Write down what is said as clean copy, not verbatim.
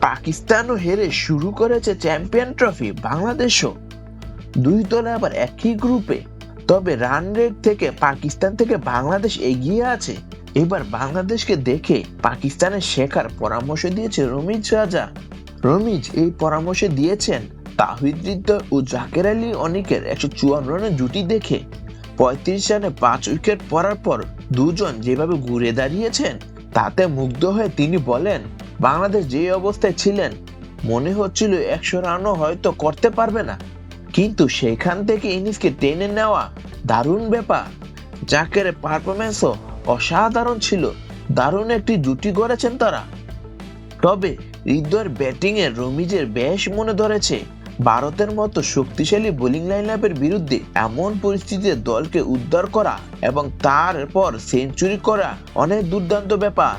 পাকিস্তানও হেরে শুরু করেছে চ্যাম্পিয়ন ট্রফি, বাংলাদেশও। দুই দলে আবার একই গ্রুপে, তবে রান রেট থেকে পাকিস্তান থেকে বাংলাদেশ এগিয়ে আছে। এবার বাংলাদেশকে দেখে পাকিস্তানের শেখার পরামর্শ দিয়েছে রমিজ রাজা। রমিজ এই পরামর্শ দিয়েছেন তাহিদ হৃদয় ও জাকের আলী অনিকের 154 রানের জুটি দেখে। 35 রানে 5 উইকেট পড়ার পর দুজন যেভাবে ঘুরে দাঁড়িয়েছেন তাতে মুগ্ধ হয়ে তিনি বলেন, বাংলাদেশ যে অবস্থায় ছিলেন মনে হচ্ছিল 100 রানও হয়তো করতে পারবে না, কিন্তু সেখান থেকে ইনিংসকে টেনে নেওয়া দারুণ ব্যাপার। জাকের পারফরম্যান্সও অসাধারণ ছিল, দারুণ একটি জুটি গড়েছেন তারা। তবে হৃদয়ের ব্যাটিং এ রমিজের বেশ মনে ধরেছে। ভারতের মতো শক্তিশালী বোলিং লাইনআপের বিরুদ্ধে এমন পরিস্থিতিতে দলকে উদ্ধার করা এবং তারপর সেঞ্চুরি করা অনেক দুর্দান্ত ব্যাপার।